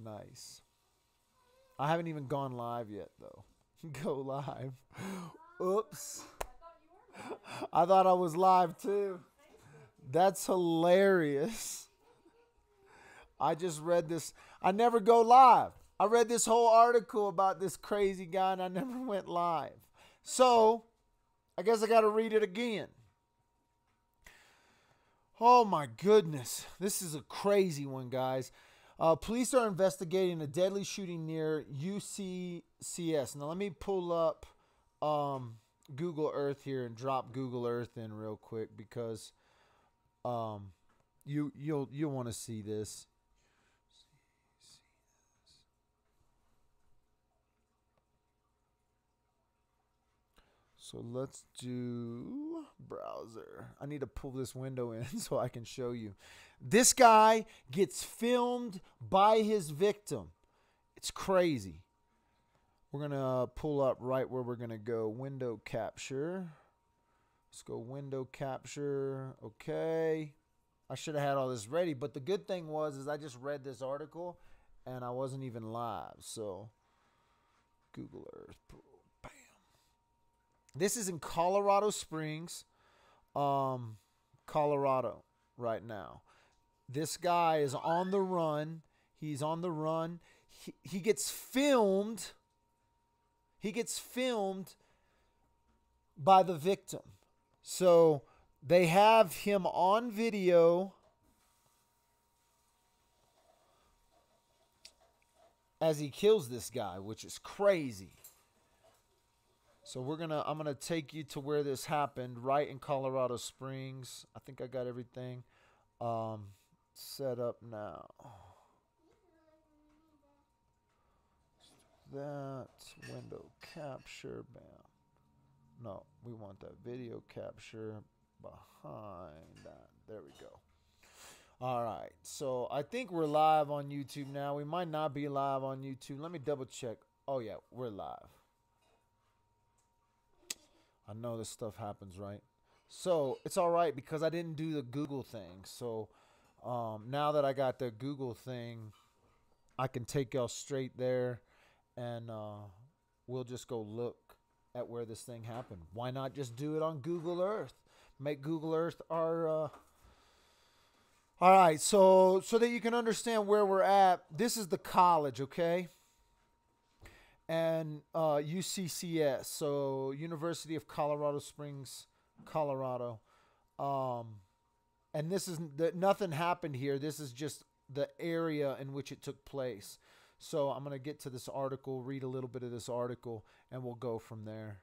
Nice. I haven't even gone live yet, though. Go live. Oops. I thought I was live, too. That's hilarious. I just read this. I never go live. I read this whole article about this crazy guy, and I never went live. So, I guess I got to read it again. Oh, my goodness. This is a crazy one, guys. Police are investigating a deadly shooting near UCCS. Now, let me pull up Google Earth here and drop Google Earth in real quick because you'll want to see this. So let's do browser. I need to pull this window in so I can show you. This guy gets filmed by his victim. It's crazy. We're going to pull up right where we're going to go. Window capture. Let's go window capture. Okay. I should have had all this ready. But the good thing is I just read this article and I wasn't even live. So Google Earth. Bam. This is in Colorado Springs, Colorado right now. This guy is on the run. He's on the run. He gets filmed. He gets filmed by the victim. So they have him on video as he kills this guy, which is crazy. So I'm gonna take you to where this happened, right in Colorado Springs. I think I got everything set up now. That window capture, bam. No, we want that video capture behind that. There we go. All right, so I think we're live on YouTube now. We might not be live on YouTube. Let me double check. Oh yeah, we're live. I know this stuff happens, right? So it's all right because I didn't do the Google thing. So now that I got the Google thing, I can take y'all straight there and we'll just go look at where this thing happened. Why not just do it on Google Earth? Make Google Earth our... All right, so that you can understand where we're at, this is the college, okay? And UCCS, so University of Colorado Springs, Colorado. And this is nothing happened here. This is just the area in which it took place. So I'm going to get to this article, read a little bit of this article, and we'll go from there.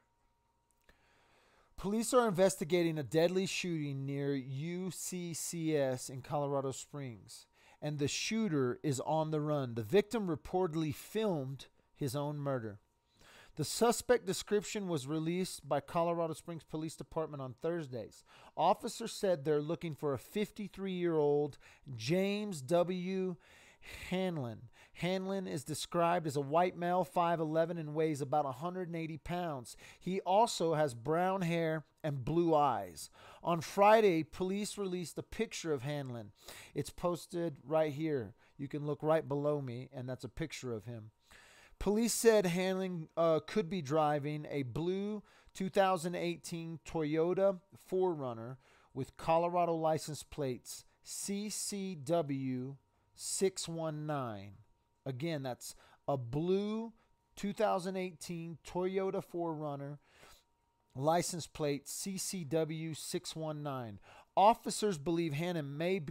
Police are investigating a deadly shooting near UCCS in Colorado Springs, and the shooter is on the run. The victim reportedly filmed his own murder. The suspect description was released by Colorado Springs Police Department on Thursdays. Officers said they're looking for a 53-year-old James W. Hanlon. Hanlon is described as a white male, 5'11", and weighs about 180 pounds. He also has brown hair and blue eyes. On Friday, police released a picture of Hanlon. It's posted right here. You can look right below me, and that's a picture of him. Police said Hanlon could be driving a blue 2018 Toyota 4Runner with Colorado license plates CCW 619. Again, that's a blue 2018 Toyota 4Runner, license plate CCW 619. Officers believe Hannon may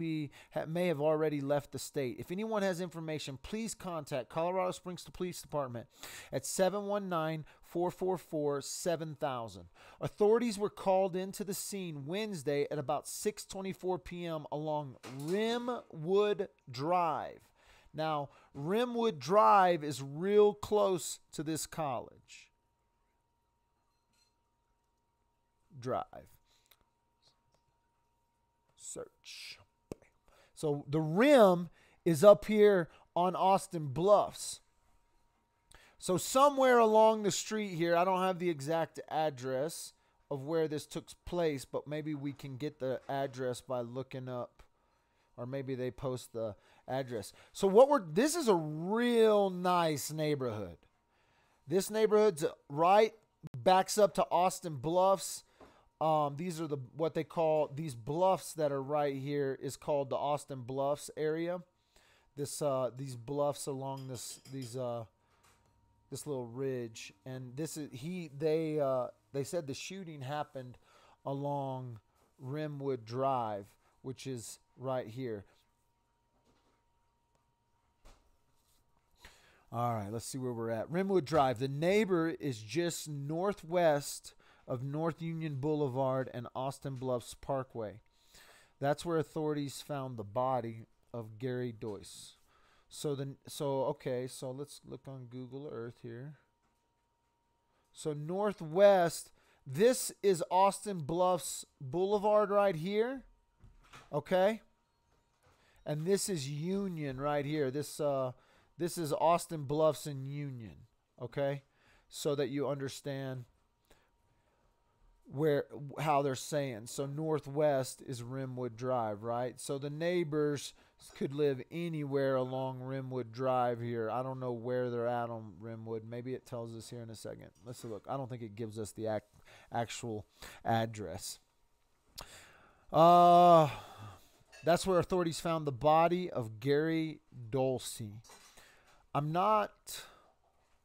have already left the state. If anyone has information, please contact Colorado Springs Police Department at 719-444-7000. Authorities were called into the scene Wednesday at about 6:24 p.m. along Rimwood Drive. Now, Rimwood Drive is real close to this college. Drive. Search. So the rim is up here on Austin Bluffs. So somewhere along the street here, I don't have the exact address of where this took place, but maybe we can get the address by looking up, or maybe they post the address. So this is a real nice neighborhood. This neighborhood's right, backs up to Austin Bluffs. These are what they call, these bluffs that are right here is called the Austin Bluffs area. These bluffs along this little ridge, and they said the shooting happened along Rimwood Drive, which is right here. All right, let's see where we're at. Rimwood Drive. The neighbor is just northwest of North Union Boulevard and Austin Bluffs Parkway. That's where authorities found the body of Gary Doyce. So let's look on Google Earth here. So northwest, this is Austin Bluffs Boulevard right here. Okay? And this is Union right here. This is Austin Bluffs and Union. Okay? So that you understand how they're saying. So northwest is Rimwood Drive, right? So the neighbors could live anywhere along Rimwood Drive here. I don't know where they're at on Rimwood. Maybe it tells us here in a second. Let's look. I don't think it gives us the actual address. That's where authorities found the body of Gary Doyce. I'm not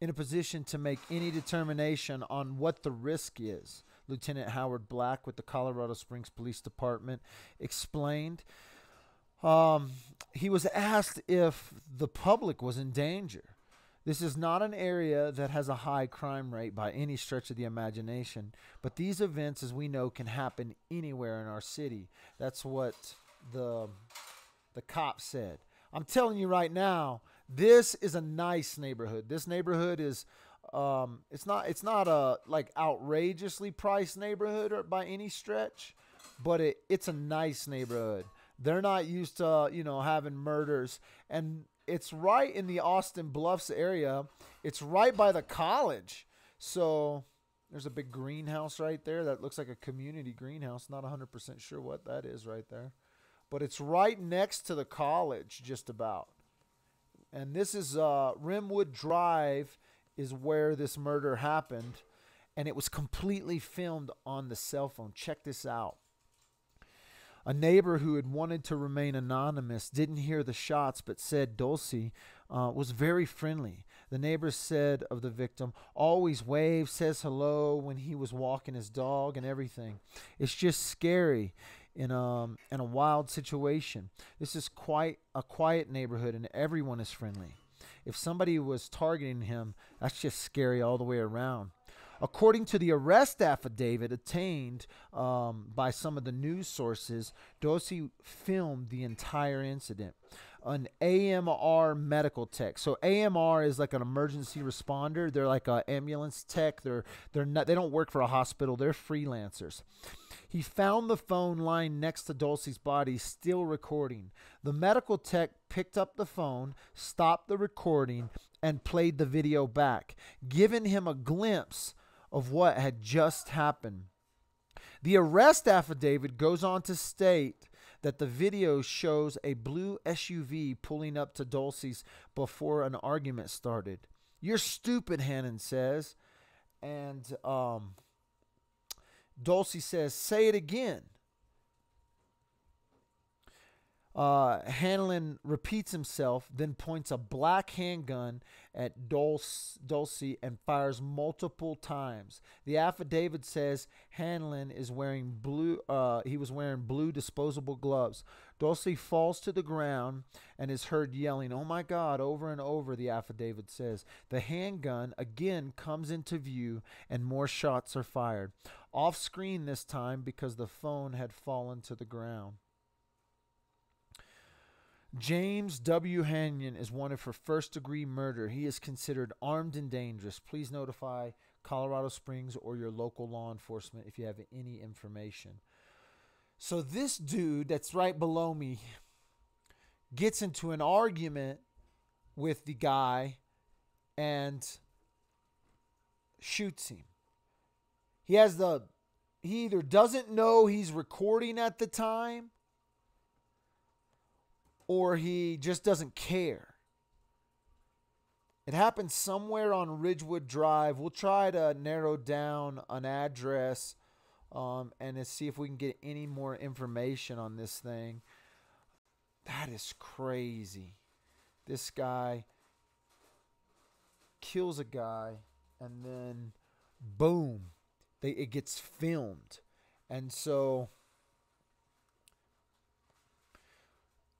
in a position to make any determination on what the risk is, Lieutenant Howard Black with the Colorado Springs Police Department explained. He was asked if the public was in danger. This is not an area that has a high crime rate by any stretch of the imagination, but these events, as we know, can happen anywhere in our city. That's what the cop said. I'm telling you right now, this is a nice neighborhood. This neighborhood is it's not a like outrageously priced neighborhood or by any stretch, but it's a nice neighborhood. They're not used to, having murders, and it's right in the Austin Bluffs area. It's right by the college. So there's a big greenhouse right there that looks like a community greenhouse. Not 100% sure what that is right there, but it's right next to the college just about. And this is Rimwood Drive is where this murder happened, and it was completely filmed on the cell phone. Check this out. A neighbor who had wanted to remain anonymous didn't hear the shots but said Doyce was very friendly. The neighbor said of the victim, always waves, says hello when he was walking his dog and everything. It's just scary in a wild situation. This is quite a quiet neighborhood and everyone is friendly. If somebody was targeting him, that's just scary all the way around. According to the arrest affidavit obtained by some of the news sources, Doyce filmed the entire incident. An AMR medical tech. So AMR is like an emergency responder. They're like an ambulance tech. They don't work for a hospital. They're freelancers. He found the phone lying next to Doyce's body, still recording. The medical tech picked up the phone, stopped the recording, and played the video back, giving him a glimpse of what had just happened. The arrest affidavit goes on to state that the video shows a blue SUV pulling up to Doyce's before an argument started. You're stupid, Hanlon says. And Doyce says, say it again. Hanlon repeats himself, then points a black handgun at Doyce and fires multiple times. The affidavit says Hanlon is wearing blue. He was wearing blue disposable gloves. Doyce falls to the ground and is heard yelling, "Oh my God!" over and over. The affidavit says the handgun again comes into view and more shots are fired. Off screen this time because the phone had fallen to the ground. James W. Hanlon is wanted for first-degree murder. He is considered armed and dangerous. Please notify Colorado Springs or your local law enforcement if you have any information. So this dude that's right below me gets into an argument with the guy and shoots him. He either doesn't know he's recording at the time, or he just doesn't care. It happened somewhere on Ridgewood Drive. We'll try to narrow down an address and see if we can get any more information on this thing. That is crazy. This guy kills a guy, and then boom, it gets filmed. And so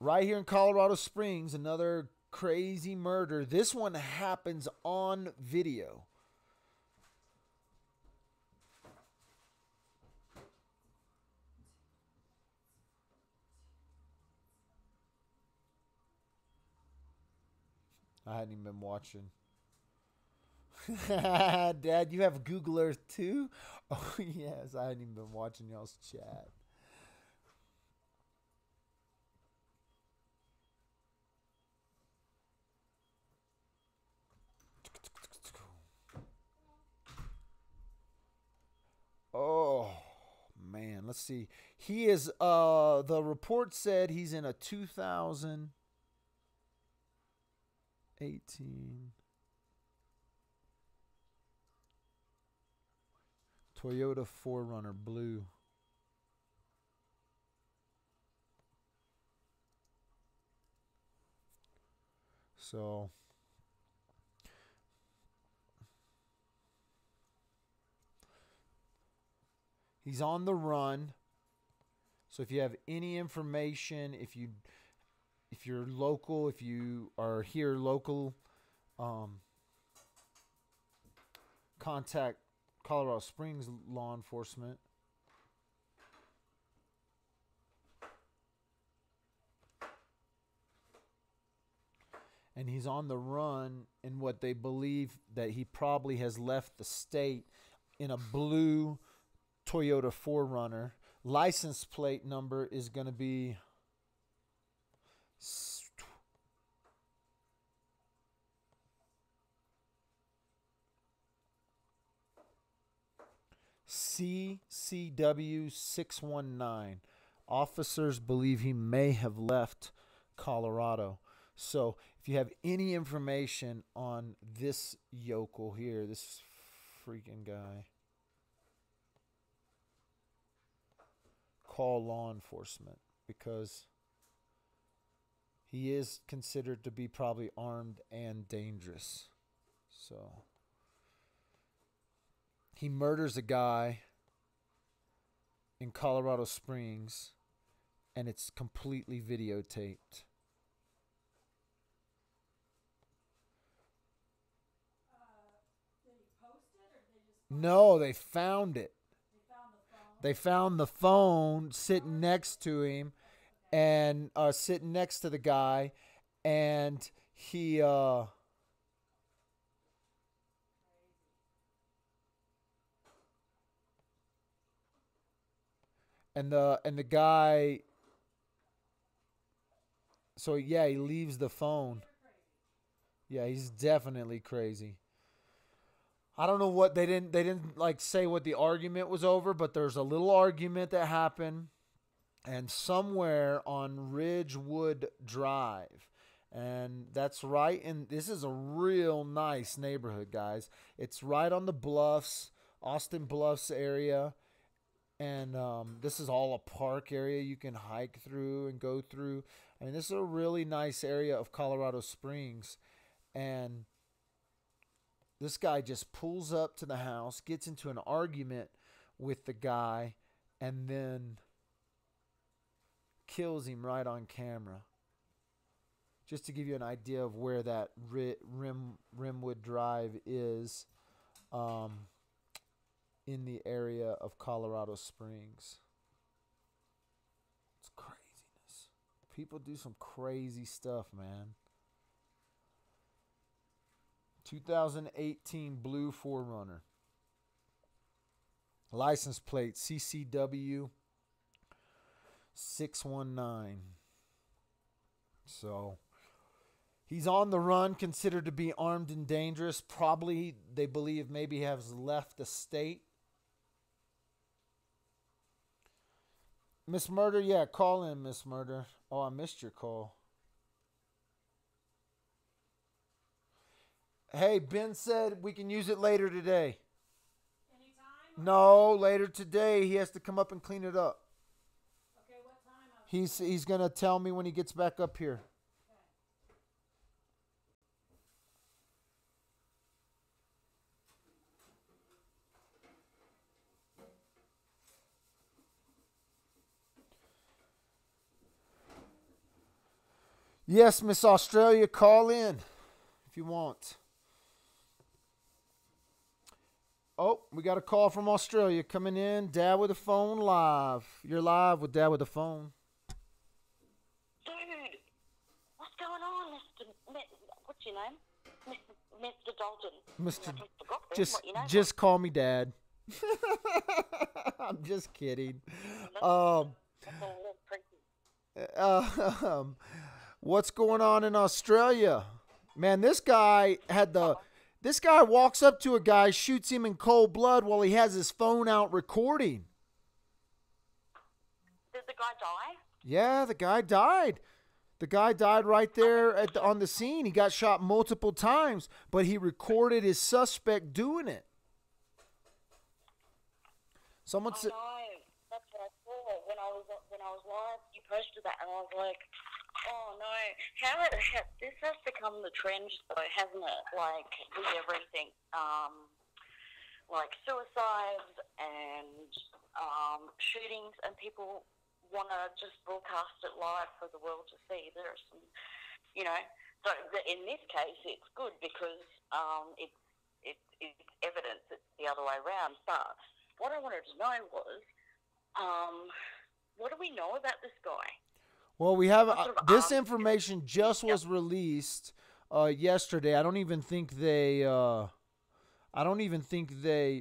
right here in Colorado Springs, another crazy murder. This one happens on video. I hadn't even been watching. Dad, you have Google Earth too? Oh, yes. I hadn't even been watching y'all's chat. Oh, man. Let's see. He is, the report said he's in a 2018 Toyota 4Runner blue. So he's on the run. So if you have any information, if you're local, if you are here local, contact Colorado Springs law enforcement. And he's on the run in what they believe that he probably has left the state in a blue Toyota 4Runner. License plate number is going to be CCW 619. Officers believe he may have left Colorado. So if you have any information on this yokel here, this freaking guy, call law enforcement, because he is considered to be probably armed and dangerous. So he murders a guy in Colorado Springs, and it's completely videotaped. Did he post it, or did they just... No, they found it. They found the phone sitting next to him, and sitting next to the guy, and he and the guy. So yeah, he leaves the phone. Yeah, he's definitely crazy. I don't know what they didn't like say what the argument was over, but there's a little argument that happened, and somewhere on Ridgewood Drive, and that's right. And this is a real nice neighborhood, guys. It's right on the Bluffs, Austin Bluffs area, and this is all a park area you can hike through and go through. I mean, this is a really nice area of Colorado Springs, and this guy just pulls up to the house, gets into an argument with the guy, and then kills him right on camera. Just to give you an idea of where that Rimwood Drive is, in the area of Colorado Springs. It's craziness. People do some crazy stuff, man. 2018 blue 4Runner. License plate CCW 619. So he's on the run, considered to be armed and dangerous. Probably, they believe, maybe has left the state. Miss Murder, yeah, call in, Miss Murder. Oh, I missed your call. Hey, Ben said we can use it later today. Anytime? No, later today. He has to come up and clean it up. Okay, what time? He's gonna tell me when he gets back up here. Yes, Miss Australia, call in if you want. Oh, we got a call from Australia coming in. Dad with a phone live. You're live with Dad with a phone. Dude, what's going on, what's your name? Mr. Dalton. Mr. I forgot Just what your name just call me Dad. I'm just kidding. was. That's a little creepy. What's going on in Australia? Man, this guy walks up to a guy, shoots him in cold blood while he has his phone out recording. Did the guy die? Yeah, the guy died. The guy died right there on the scene. He got shot multiple times, but he recorded his suspect doing it. Someone said, No, that's what I saw when I was live. You posted that, and I was like, oh no, this has become the trend, though, hasn't it? Like with everything, like suicides and shootings, and people want to just broadcast it live for the world to see. There are some, so in this case, it's good because it's evidence. It's the other way around. But what I wanted to know was, what do we know about this guy? well, we have this information just was released yesterday. I don't even think they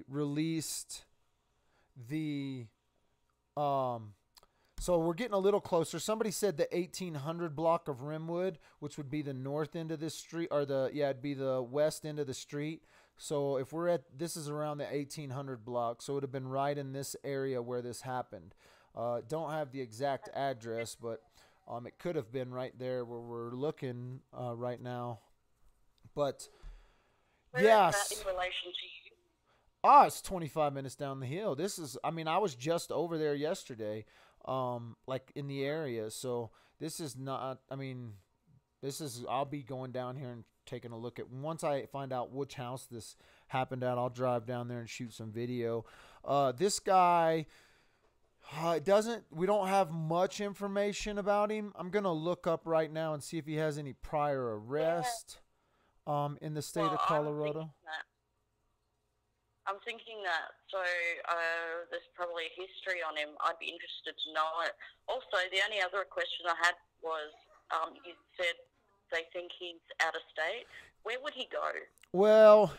released the so we're getting a little closer. Somebody said the 1800 block of Rimwood, which would be the north end of this street, or it'd be the west end of the street. So if this is around the 1800 block, so it would have been right in this area where this happened. Don't have the exact address, but it could have been right there where we're looking right now. But Where yes, is that in relation to you? it's 25 minutes down the hill. I was just over there yesterday, like in the area. So this is not, I'll be going down here and taking a look at, once I find out which house this happened at, I'll drive down there and shoot some video. This guy, we don't have much information about him. I'm going to look up right now and see if he has any prior arrest, in the state of Colorado. I'm thinking that, so there's probably a history on him. I'd be interested to know it. Also, the only other question I had was, you said they think he's out of state. Where would he go? Well,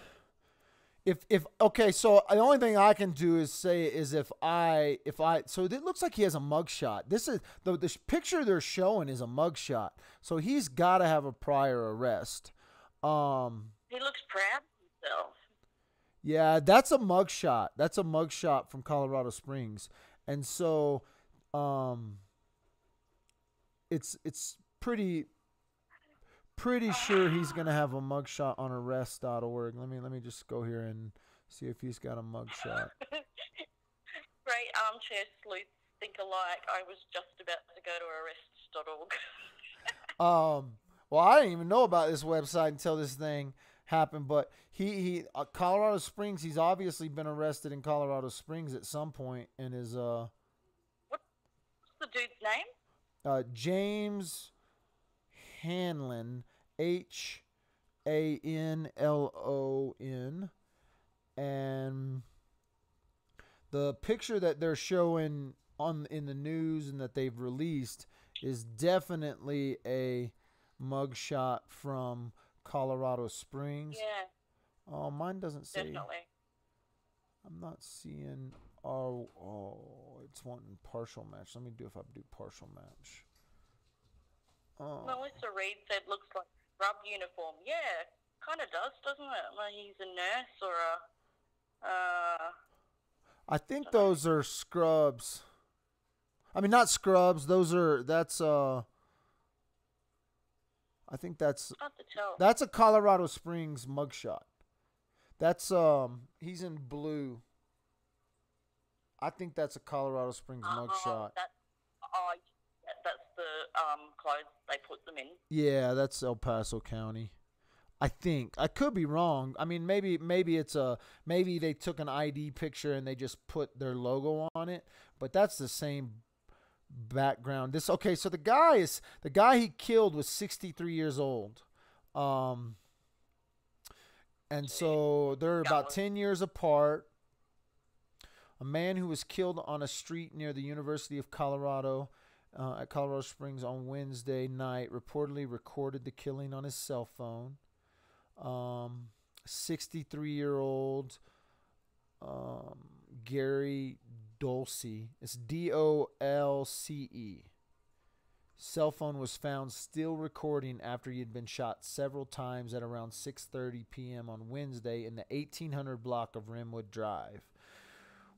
okay, so the only thing I can do is say is so it looks like he has a mugshot. This is the picture they're showing is a mugshot. So he's got to have a prior arrest. He looks proud of himself. Yeah, that's a mugshot. That's a mugshot from Colorado Springs. And so it's pretty sure he's going to have a mugshot on arrest.org. Let me just go here and see if he's got a mugshot. Great armchair sleuths think alike. I was just about to go to arrest.org. Well, I didn't even know about this website until this thing happened, but he Colorado Springs, he's obviously been arrested in Colorado Springs at some point in his What's the dude's name? James Hanlon, Hanlon, and the picture that they're showing in the news and that they've released is definitely a mugshot from Colorado Springs. Yeah. Oh, mine doesn't say. Definitely. I'm not seeing. Oh, it's wanting partial match. Let me do if I do partial match. Oh. Melissa Reed said, looks like scrub uniform. Yeah, kind of does, doesn't it? Like he's a nurse or a... I think those are scrubs. I mean, not scrubs. That's I think that's Hard to tell. a Colorado Springs mugshot. That's he's in blue. I think that's a Colorado Springs mugshot. That's the clothes they put them in. Yeah, that's El Paso County. I think I could be wrong. I mean, maybe maybe they took an ID picture and they just put their logo on it, but that's the same background. So the guy he killed was 63 years old. And so they're about 10 years apart. A man who was killed on a street near the University of Colorado at Colorado Springs on Wednesday night reportedly recorded the killing on his cell phone. 63-year-old Gary Dolce. It's Dolce. Cell phone was found still recording after he had been shot several times at around 6:30 p.m. on Wednesday in the 1800 block of Rimwood Drive.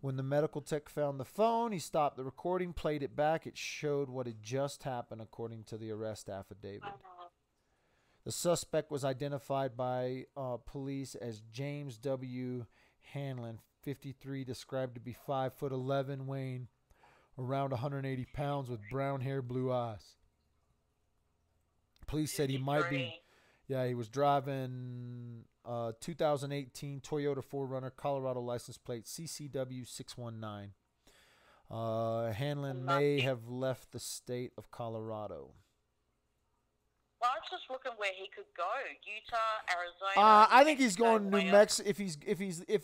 When the medical tech found the phone, he stopped the recording, played it back. It showed what had just happened, according to the arrest affidavit. The suspect was identified by police as James W. Hanlon, 53, described to be 5'11", weighing around 180 pounds, with brown hair, blue eyes. Police said he might be. Yeah, he was driving 2018 Toyota 4Runner, Colorado license plate CCW 619. Hanlon may have left the state of Colorado. Well, I was just looking where he could go. Utah, Arizona. I think he's going to New Mexico. If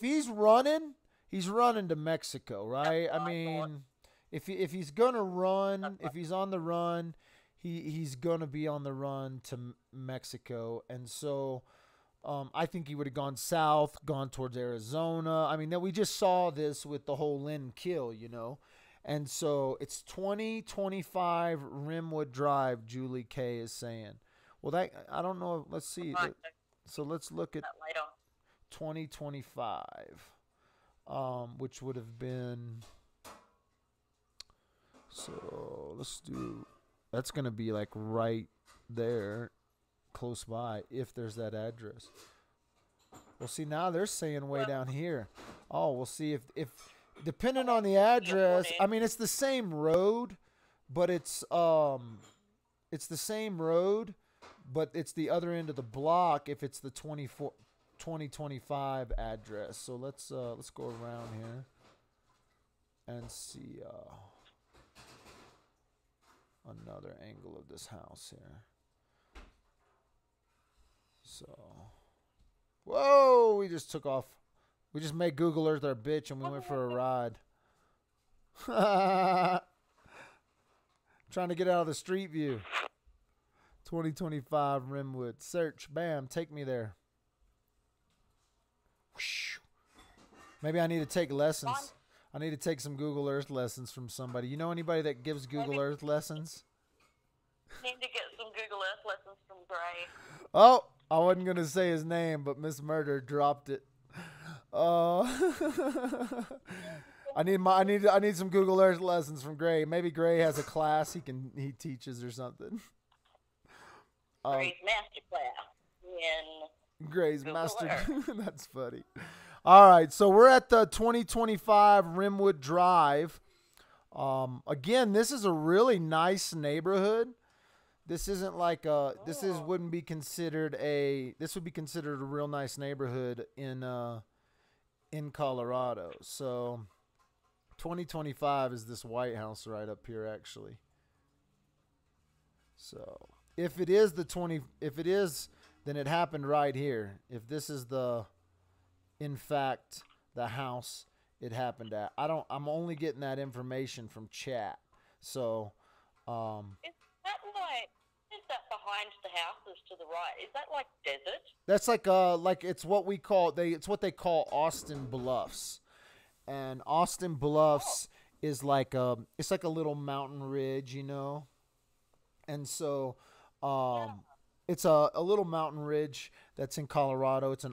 he's running, he's running to Mexico, right? I mean, if he's gonna run, if he's on the run, he's gonna be on the run to Mexico, and so I think he would have gone south, gone towards Arizona. I mean, we just saw this with the whole Lynn kill, you know. And so it's 2025 Rimwood Drive, Julie K is saying. Well, that I don't know. Let's see. So let's look at 2025, which would have been. So let's do. That's going to be like right there, close by, if there's that address. Well, see, now they're saying way down here. Oh, we'll see if depending on the address. I mean, it's the same road, but it's the same road, but it's the other end of the block if it's the 2025 address. So let's go around here and see another angle of this house here. So, whoa, we just took off. We just made Google Earth our bitch and we went for a ride. Trying to get out of the street view. 2025 Rimwood. Search. Bam. Take me there. Maybe I need to take lessons. I need to take some Google Earth lessons from somebody. You know anybody that gives Google Earth lessons? Need to get some Google Earth lessons from Gray. Oh, I wasn't going to say his name, but Miss Murder dropped it. I need some Google Earth lessons from Gray. Maybe Gray has a class he teaches or something. Gray's master class in Gray's Google master. Earth. That's funny. All right, so we're at the 2025 Rimwood Drive. Again, this is a really nice neighborhood. This isn't like this would be considered a real nice neighborhood in Colorado. So 2025 is this White House right up here actually. So if it is then it happened right here. If this is in fact the house it happened at. I'm only getting that information from chat. So Is that behind the houses to the right? Is that like desert? That's like it's what we call it's what they call Austin Bluffs. And Austin Bluffs is like it's like a little mountain ridge, you know. And so it's a little mountain ridge that's in Colorado. It's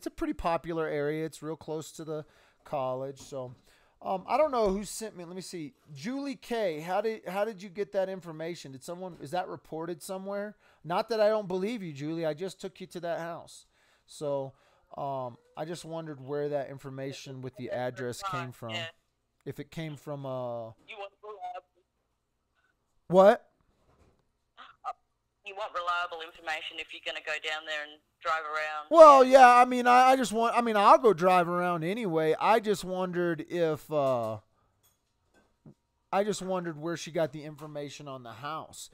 a pretty popular area. It's real close to the college. So I don't know who sent me. Let me see. Julie K. How did you get that information? Is that reported somewhere? Not that I don't believe you, Julie. I just took you to that house. So, I just wondered where that information with the address came from. Yeah. If it came from You want reliable, what? you want reliable information if you're going to go down there and drive around. Well, yeah, I mean, I just want, I mean, I'll go drive around anyway. I just wondered if, I just wondered where she got the information on the house.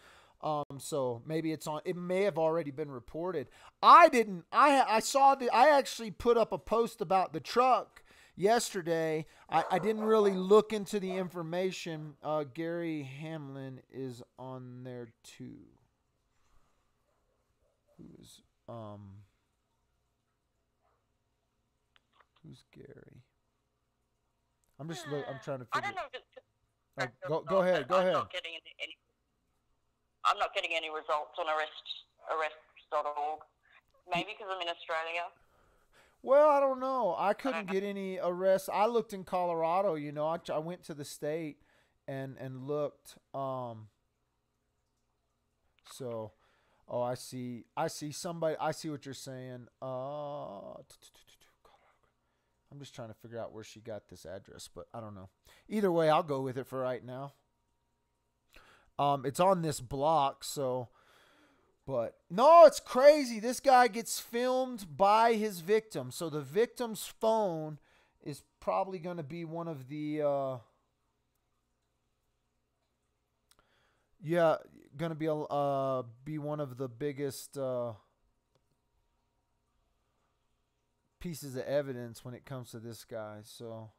So maybe it may have already been reported. I saw I actually put up a post about the truck yesterday. I didn't really look into the information. Gary Hanlon is on there too. Who's Gary? I'm trying to figure. I don't know if it's Go ahead. I'm not getting I'm not getting any results on arrests.org. Maybe because I'm in Australia. Well, I don't know. I couldn't get any arrests. I looked in Colorado. You know, I went to the state and looked. So, oh, I see somebody. I see what you're saying. I'm just trying to figure out where she got this address, but I don't know. Either way, I'll go with it for right now. It's on this block, so, but no, it's crazy. This guy gets filmed by his victim. So the victim's phone is probably going to be one of the, going to be one of the biggest, pieces of evidence when it comes to this guy. So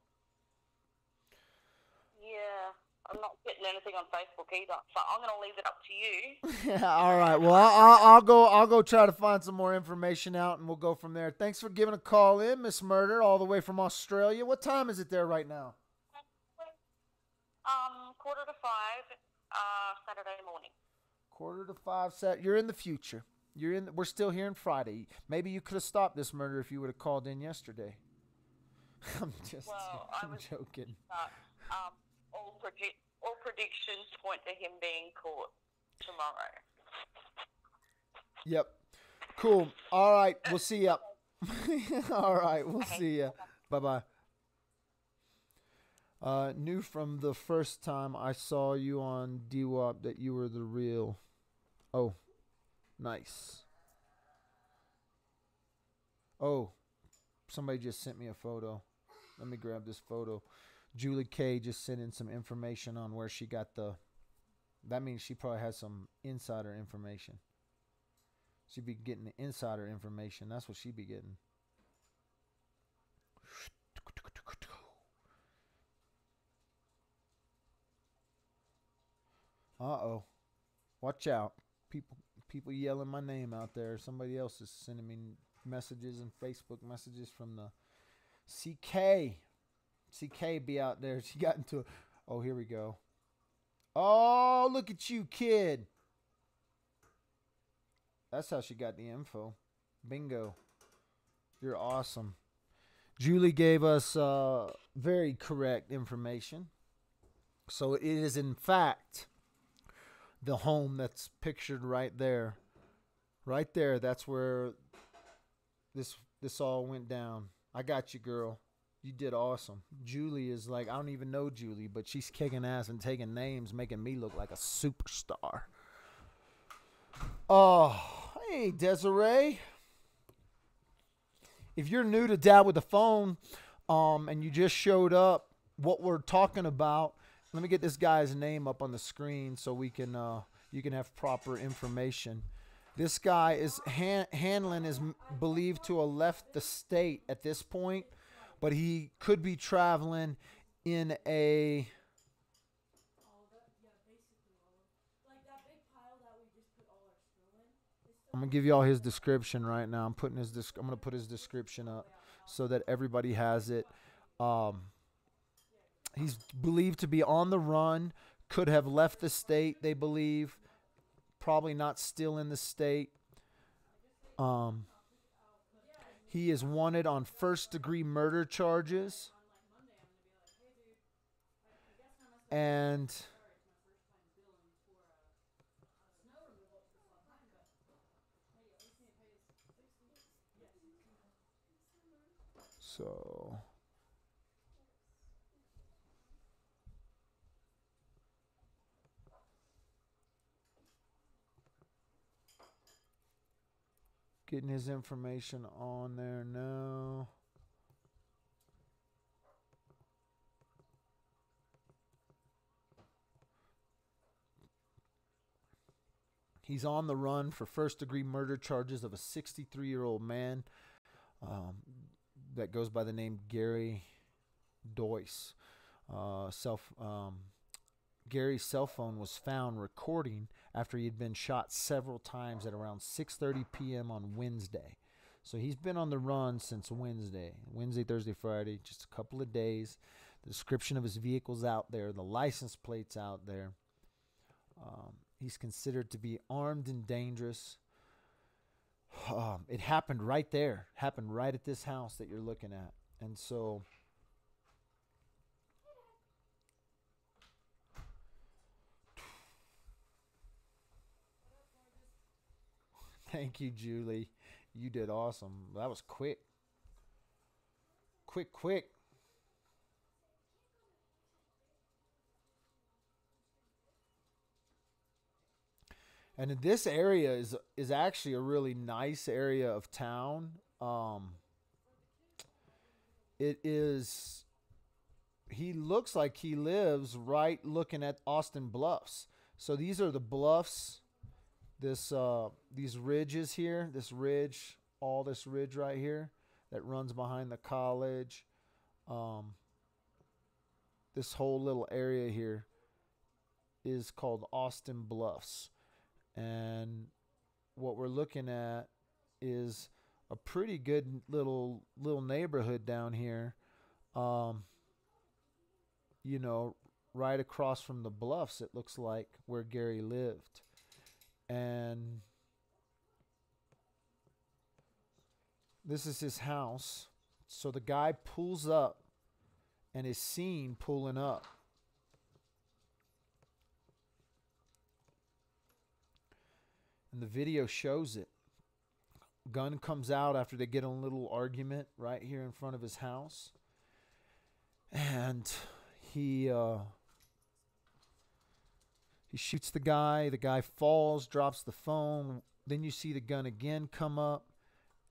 yeah, I'm not getting anything on Facebook either, so I'm going to leave it up to you. Yeah, all right. Well, I'll go try to find some more information out, and we'll go from there. Thanks for giving a call in, Miss Murder, all the way from Australia. What time is it there right now? 4:45, Saturday morning. 4:45. You're in the future. We're still here on Friday. Maybe you could have stopped this murder if you would have called in yesterday. I'm joking. All predictions point to him being caught tomorrow. Yep. Cool. All right. We'll see ya. All right. We'll see ya. Bye-bye. Knew from the first time I saw you on DWAP that you were the real. Oh. Nice. Oh, somebody just sent me a photo. Let me grab this photo. Julie K just sent in some information on where she got that means she probably has some insider information. She'd be getting the insider information. That's what she'd be getting. Uh-oh. Watch out. People yelling my name out there. Somebody else is sending me messages and Facebook messages from the CK. CK be out there. She got into oh, here we go. Oh, look at you, kid. That's how she got the info. Bingo. You're awesome. Julie gave us very correct information. So it is, in fact, the home that's pictured right there. Right there. That's where this all went down. I got you, girl. You did awesome. Julie is like, I don't even know Julie, but she's kicking ass and taking names, making me look like a superstar. Oh, hey, Desiree. If you're new to Dad with a Phone, and you just showed up, what we're talking about, let me get this guy's name up on the screen so we can you can have proper information. This guy is Hanlon is believed to have left the state at this point, but he could be traveling in a. I'm gonna give you all his description right now. I'm gonna put his description up so that everybody has it. He's believed to be on the run. Could have left the state, they believe. Probably not still in the state. He is wanted on first-degree murder charges. And so getting his information on there now. He's on the run for first-degree murder charges of a 63-year-old man that goes by the name Gary Doyce. Gary's cell phone was found recording after he had been shot several times at around 6:30 p.m. on Wednesday. So he's been on the run since Wednesday, Thursday, Friday, just a couple of days. The description of his vehicle's out there. The license plate's out there. He's considered to be armed and dangerous. It happened right there. Happened right at this house that you're looking at. And so thank you, Julie. You did awesome. That was quick. Quick. And this area is actually a really nice area of town. It is. He looks like he lives right looking at Austin Bluffs. So these are the bluffs. These ridges here. This ridge right here that runs behind the college. This whole little area here is called Austin Bluffs. And what we're looking at is a pretty good little neighborhood down here. Right across from the bluffs, it looks like, where Gary lived. And this is his house. So the guy pulls up and is seen pulling up. And the video shows it. Gun comes out after they get in a little argument right here in front of his house. And he shoots the guy. The guy falls, drops the phone. Then you see the gun again come up,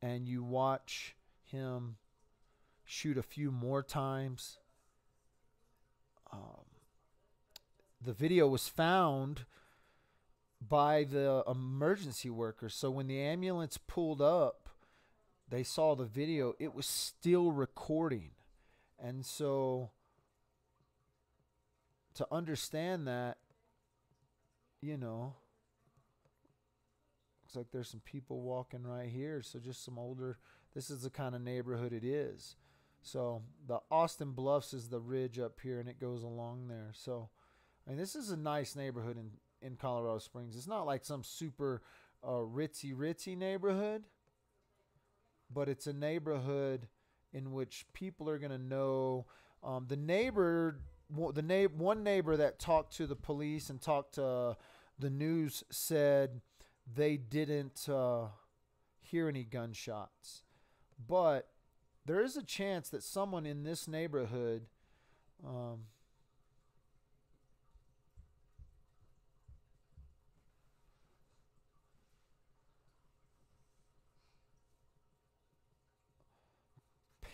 and you watch him shoot a few more times. The video was found by the emergency workers. So when the ambulance pulled up, they saw the video. It was still recording. And so to understand that, looks like there's some people walking right here. So just some older, this is the kind of neighborhood it is. So the Austin Bluffs is the ridge up here, and it goes along there. So, this is a nice neighborhood in Colorado Springs. It's not like some super ritzy neighborhood, but it's a neighborhood in which people are going to know. One neighbor that talked to the police and talked to the news said they didn't hear any gunshots. But there is a chance that someone in this neighborhood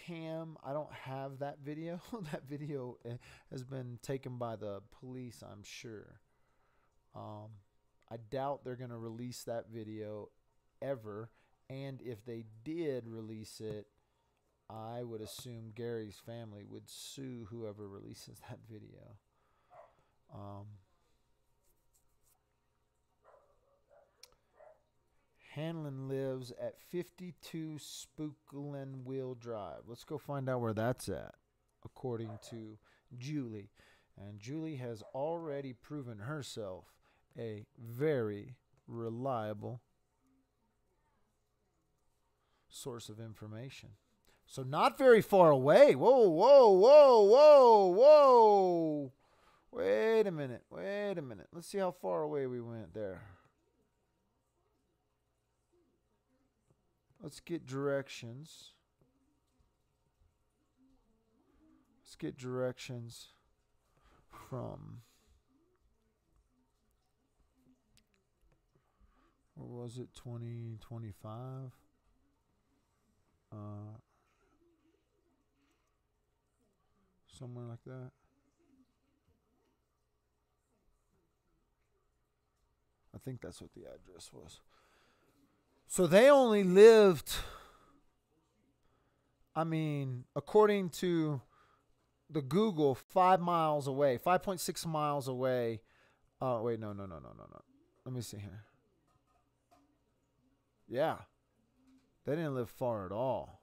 Pam, I don't have that video. That video has been taken by the police, I'm sure. I doubt they're going to release that video ever. And if they did release it, I would assume Gary's family would sue whoever releases that video. Hanlon lives at 52 Spookland Wheel Drive. Let's go find out where that's at, according to Julie. And Julie has already proven herself a very reliable source of information. So not very far away. Whoa. Wait a minute. Wait a minute. Let's see how far away we went there. Let's get directions. Let's get directions from, what was it, 2025? Somewhere like that. I think that's what the address was. So they only lived, I mean, according to the Google, 5 miles away, 5.6 miles away. Oh, wait, no. Let me see here. Yeah. They didn't live far at all.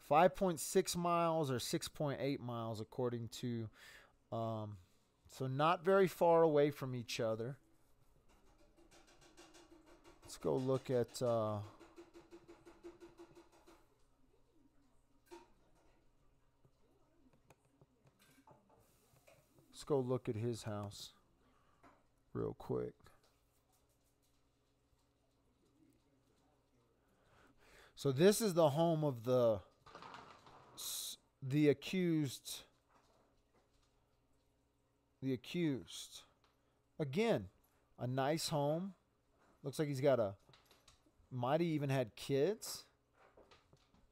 5.6 miles or 6.8 miles according to, so not very far away from each other. Let's go look at, let's go look at his house real quick. So this is the home of the accused. The accused. Again, a nice home. Looks like he's got might have even had kids.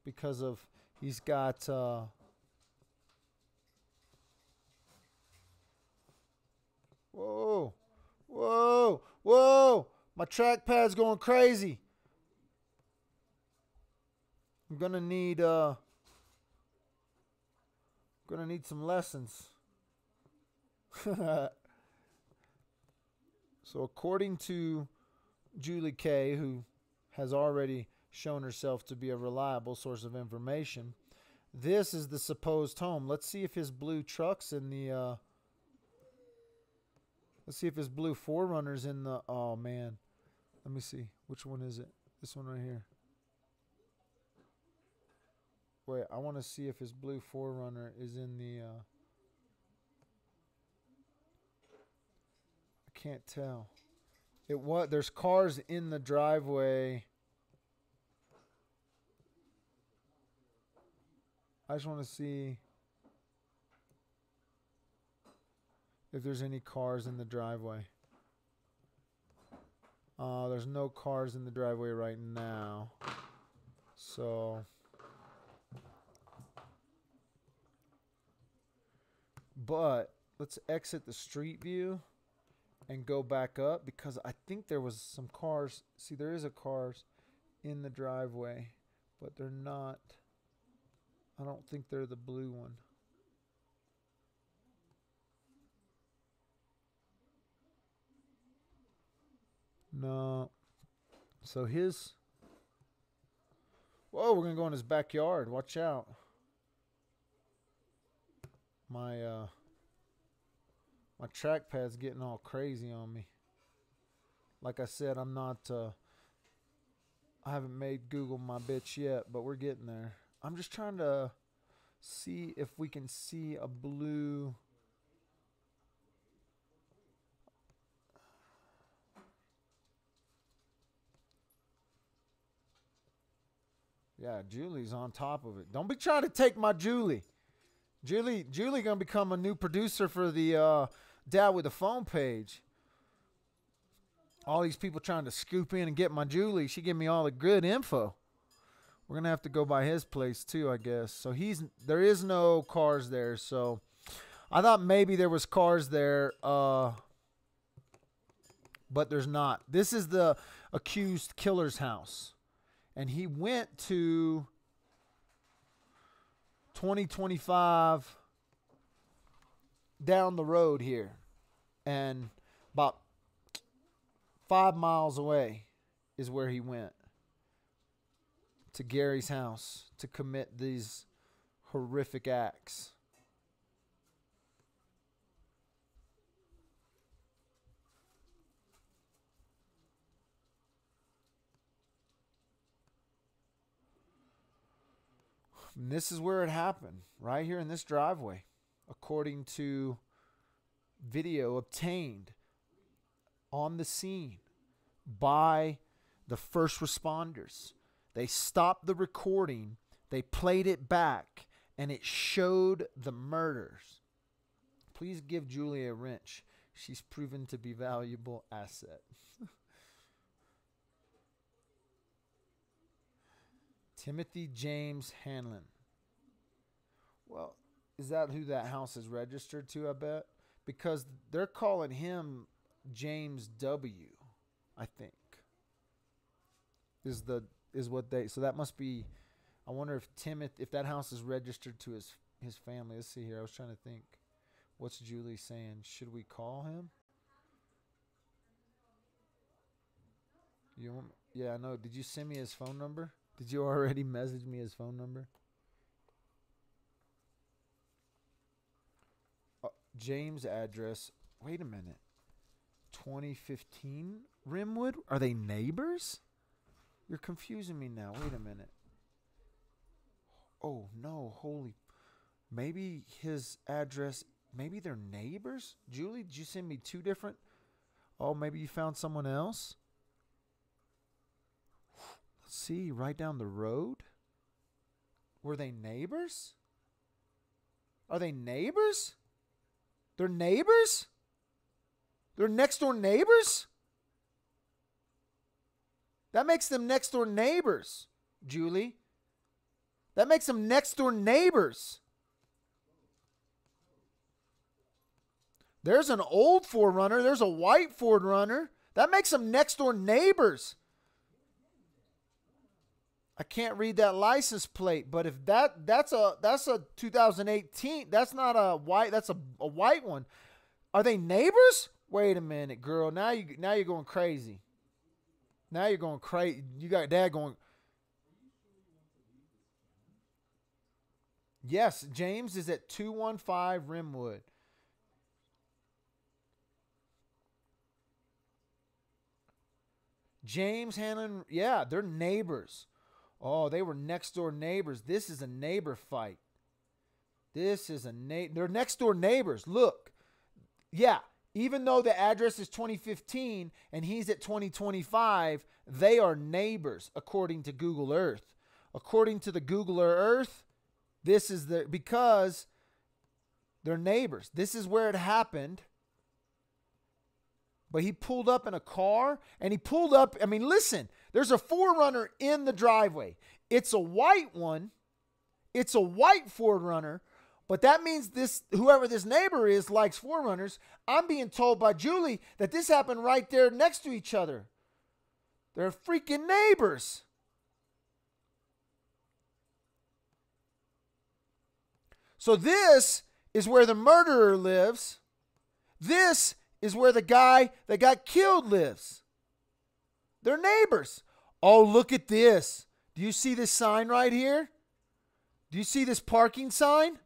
Because of, he's got, whoa. My trackpad's going crazy. I'm gonna need some lessons. So according to Julie K, who has already shown herself to be a reliable source of information, this is the supposed home. Let's see if his blue truck's in the let's see if his blue 4Runner's in the, oh man. Let me see. Which one is it? This one right here. Wait, I want to see if his blue 4Runner is in the, I can't tell. There's cars in the driveway. I just want to see if there's any cars in the driveway. There's no cars in the driveway right now. So, but let's exit the street view and go back up, because I think there was some cars. See, there is a cars in the driveway, but they're not. I don't think they're the blue one. No. So his, whoa, we're going to go in his backyard. Watch out. My trackpad's getting all crazy on me. Like I said, I'm not, I haven't made Google my bitch yet, but we're getting there. I'm just trying to see if we can see a blue. Yeah, Julie's on top of it. Don't be trying to take my Julie. Julie gonna become a new producer for the Dad with a Phone page. All these people trying to scoop in and get my Julie. She give me all the good info. We're gonna have to go by his place too, I guess. So there is no cars there. So I thought maybe there was cars there, but there's not. This is the accused killer's house, and he went to 2025 down the road here, and about 5 miles away is where he went to Gary's house to commit these horrific acts. And this is where it happened, right here in this driveway, according to video obtained on the scene by the first responders. They stopped the recording, they played it back, and it showed the murders. Please give Julie a wrench. She's proven to be a valuable asset. Timothy James Hanlon. Well, is that who that house is registered to, I bet? Because they're calling him James W., I think. Is what they, so that must be, I wonder if that house is registered to his family. Let's see here. I was trying to think. What's Julie saying? Should we call him? Yeah, I know. Did you send me his phone number? Did you already message me his phone number? James address. Wait a minute. 2015 Rimwood? Are they neighbors? You're confusing me now. Wait a minute. Oh, no. Holy. Maybe his address. Maybe they're neighbors? Julie, did you send me two different? Oh, maybe you found someone else? Let's see. Right down the road? Were they neighbors? Are they neighbors? They're neighbors? They're next door neighbors? That makes them next door neighbors, Julie. That makes them next door neighbors. There's an old Ford Runner. There's a white Ford Runner. That makes them next door neighbors. I can't read that license plate, but if that's a 2018, that's not a white, that's a white one. Are they neighbors? Wait a minute, girl. Now you're going crazy. Now you're going crazy. You got dad going. Yes, James is at 215 Rimwood. James Hanlon, yeah, they're neighbors. Oh, they were next door neighbors. This is a neighbor fight. This is they're next door neighbors. Look. Yeah, even though the address is 2015 and he's at 2025, they are neighbors according to Google Earth. According to the Google Earth, this is because they're neighbors. This is where it happened. But he pulled up in a car, and he pulled up. I mean, listen, there's a 4Runner in the driveway. It's a white one. It's a white 4Runner. But that means whoever this neighbor is likes 4Runners. I'm being told by Julie that this happened right there next to each other. They're freaking neighbors. So this is where the murderer lives. This is where the guy that got killed lives. They're neighbors. Oh, look at this. Do you see this sign right here? Do you see this parking sign?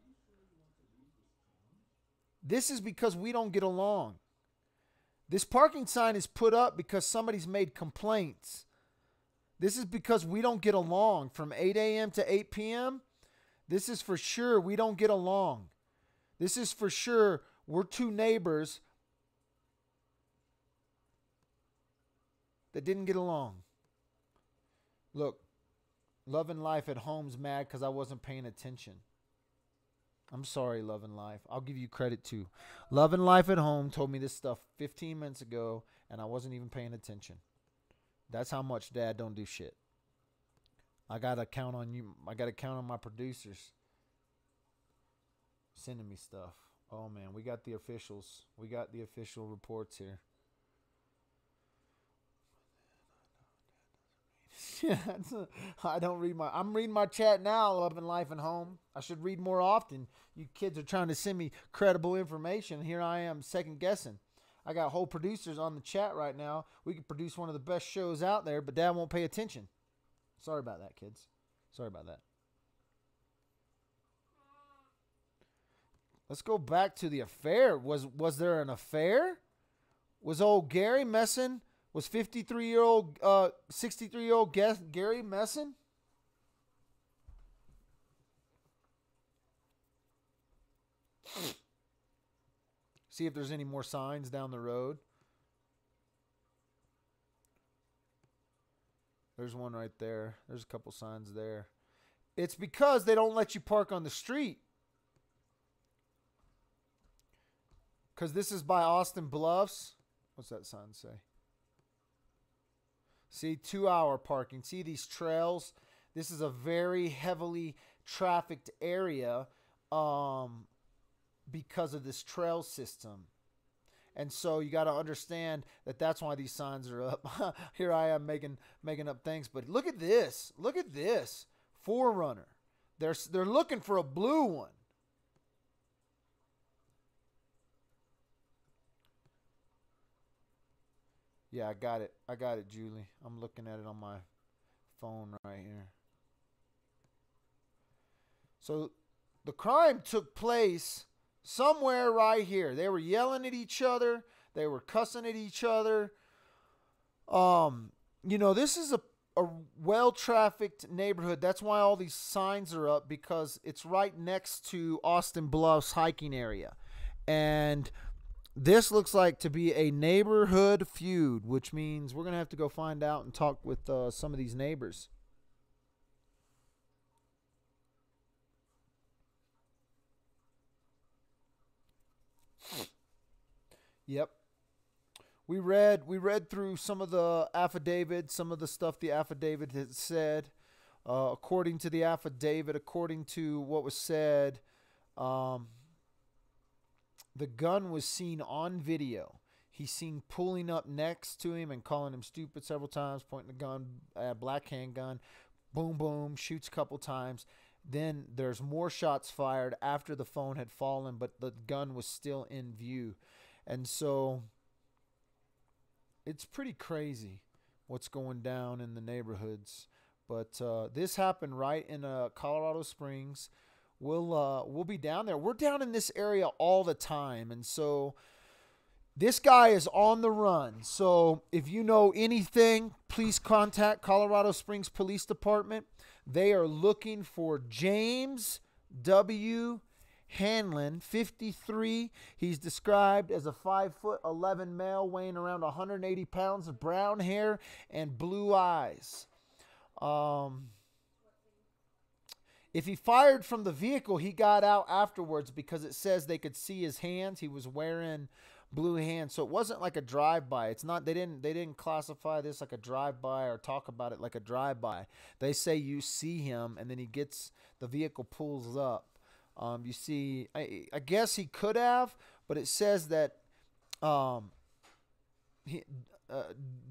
This is because we don't get along. This parking sign is put up because somebody's made complaints. This is because we don't get along from 8 a.m. to 8 p.m. This is for sure we don't get along. This is for sure we're two neighbors that didn't get along. Look, Love and Life at Home's mad because I wasn't paying attention. I'm sorry, Love and Life. I'll give you credit too. Love and Life at Home told me this stuff 15 minutes ago, and I wasn't even paying attention. That's how much Dad don't do shit. I got to count on you. I got to count on my producers sending me stuff. Oh, man. We got the officials. We got the official reports here. I don't read I'm reading my chat now, Love and Life and Home. I should read more often. You kids are trying to send me credible information. Here I am second guessing. I got whole producers on the chat right now. We could produce one of the best shows out there, but Dad won't pay attention. Sorry about that, kids. Sorry about that. Let's go back to the affair. Was there an affair? Was old Gary messing? Was 63-year-old Gary messing? See if there's any more signs down the road. There's one right there. There's a couple signs there. It's because they don't let you park on the street. Because this is by Austin Bluffs. What's that sign say? See, 2-hour parking. See these trails? This is a very heavily trafficked area because of this trail system. And so you got to understand that that's why these signs are up. Here I am making up things. But look at this. Look at this. Forerunner. They're looking for a blue one. Yeah, I got it. I got it, Julie. I'm looking at it on my phone right here. So the crime took place somewhere right here. They were yelling at each other. They were cussing at each other. This is a well-trafficked neighborhood. That's why all these signs are up, because it's right next to Austin Bluffs hiking area. And this looks like to be a neighborhood feud, which means we're going to have to go find out and talk with some of these neighbors. Yep. We read through some of the affidavit, some of the stuff the affidavit had said. According to the affidavit, according to what was said, the gun was seen on video. He's seen pulling up next to him and calling him stupid several times, pointing the gun, black handgun, boom, boom, shoots a couple times. Then there's more shots fired after the phone had fallen, but the gun was still in view. And so it's pretty crazy what's going down in the neighborhoods. But this happened right in Colorado Springs. We'll be down there. We're down in this area all the time. And so this guy is on the run. So if you know anything, please contact Colorado Springs Police Department. They are looking for James W. Hanlon, 53. He's described as a 5'11" male weighing around 180 pounds, of brown hair and blue eyes. If he fired from the vehicle, he got out afterwards, because it says they could see his hands. He was wearing blue hands, so it wasn't like a drive-by. It's not. They didn't classify this like a drive-by or talk about it like a drive-by. They say you see him, and then the vehicle pulls up. You see, I guess he could have, but it says that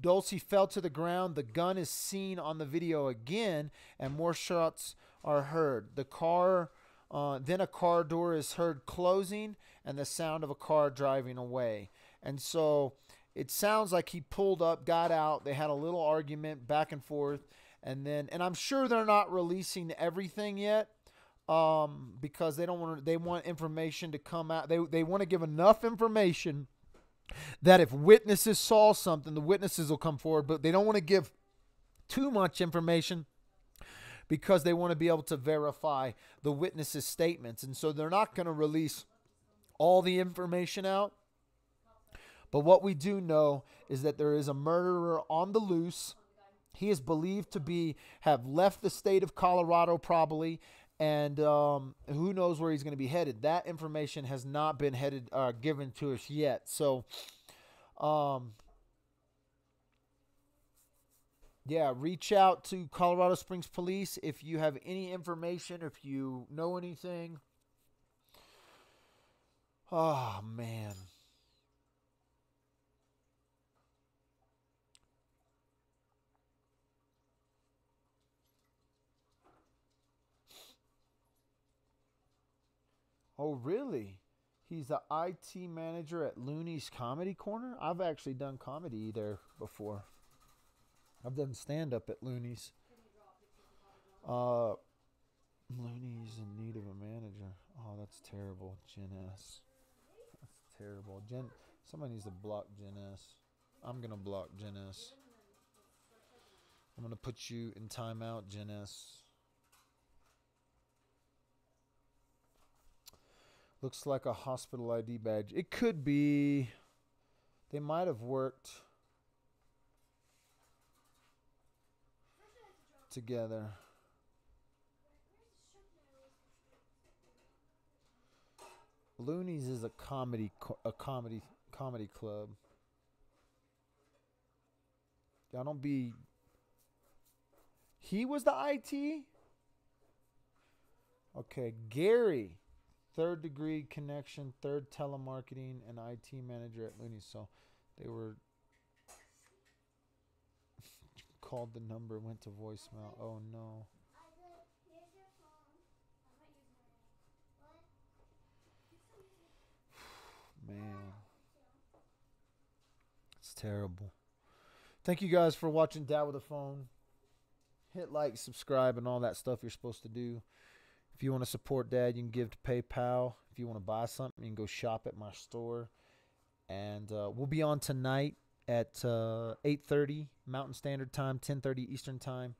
Dulce fell to the ground. The gun is seen on the video again, and more shots are heard. Then a car door is heard closing, and the sound of a car driving away. And so it sounds like he pulled up, got out. They had a little argument back and forth, and I'm sure they're not releasing everything yet. Because they want information to come out. They want to give enough information that if witnesses saw something, the witnesses will come forward, but they don't want to give too much information because they want to be able to verify the witnesses' statements. And so they're not going to release all the information out. But what we do know is that there is a murderer on the loose. He is believed to have left the state of Colorado probably, and who knows where he's going to be headed. That information has not been given to us yet. So, reach out to Colorado Springs Police if you have any information, if you know anything. Oh, man. Oh, really? He's the IT manager at Looney's Comedy Corner? I've actually done comedy there before. I've done stand-up at Looney's. Looney's in need of a manager. Oh, that's terrible. Jen S. That's terrible. Somebody needs to block Jen S. I'm going to block Jen S. I'm going to put you in timeout, Jen S. Looks like a hospital ID badge. It could be. They might have worked together. Looney's is a comedy club. Y'all don't be. He was the IT? Okay, Gary. Third degree connection, third telemarketing, and IT manager at Looney's. So they were called the number, went to voicemail. Oh no. Man. It's terrible. Thank you guys for watching Dad with a Phone. Hit like, subscribe, and all that stuff you're supposed to do. If you want to support Dad, you can give to PayPal. If you want to buy something, you can go shop at my store. And we'll be on tonight at 8:30 Mountain Standard Time, 10:30 Eastern Time.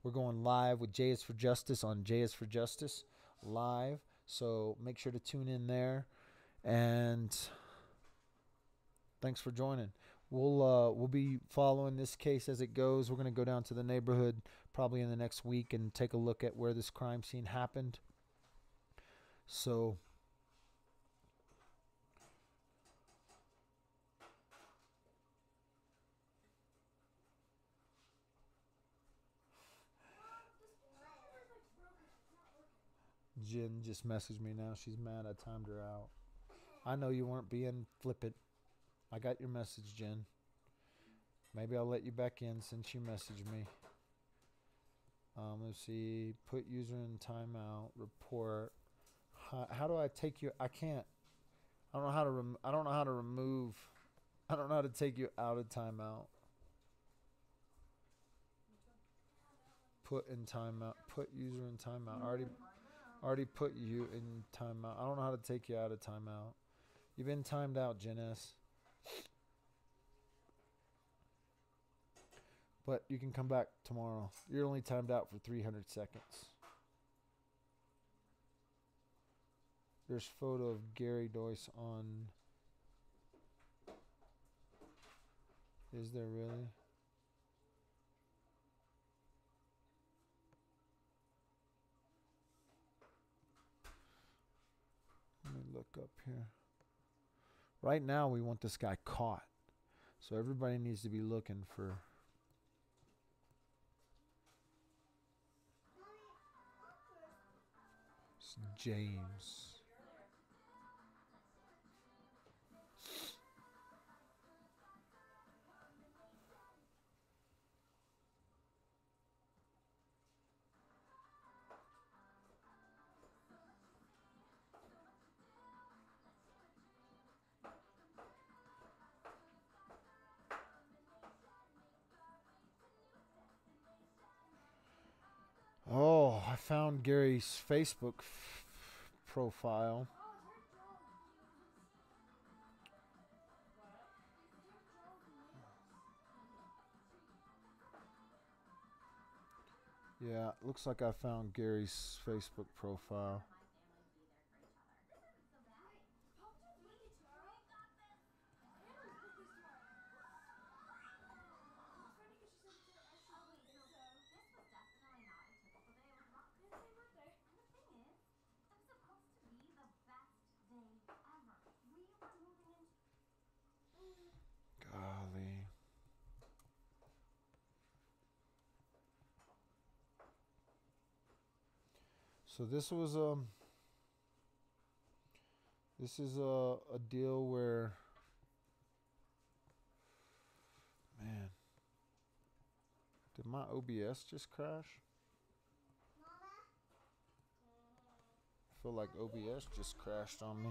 We're going live with J is for Justice on J is for Justice live. So make sure to tune in there. And thanks for joining. We'll be following this case as it goes. We're going to go down to the neighborhood probably in the next week and take a look at where this crime scene happened. So Jen just messaged me now. She's mad I timed her out. I know you weren't being flippant. I got your message, Jen. Maybe I'll let you back in since you messaged me. Let's see. Put user in timeout. Report. How do I take you? I can't. I don't know how to. I don't know how to remove. I don't know how to take you out of timeout. Put in timeout. Put user in timeout. Already put you in timeout. I don't know how to take you out of timeout. You've been timed out, Jen S. But you can come back tomorrow. You're only timed out for 300 seconds. There's photo of Gary Doyce on. Is there really? Let me look up here. Right now, we want this guy caught. So everybody needs to be looking for. James. Oh, I found Gary's Facebook profile. Yeah, looks like I found Gary's Facebook profile. Golly. So this was this is a deal where, man, did my OBS just crash? I feel like OBS just crashed on me.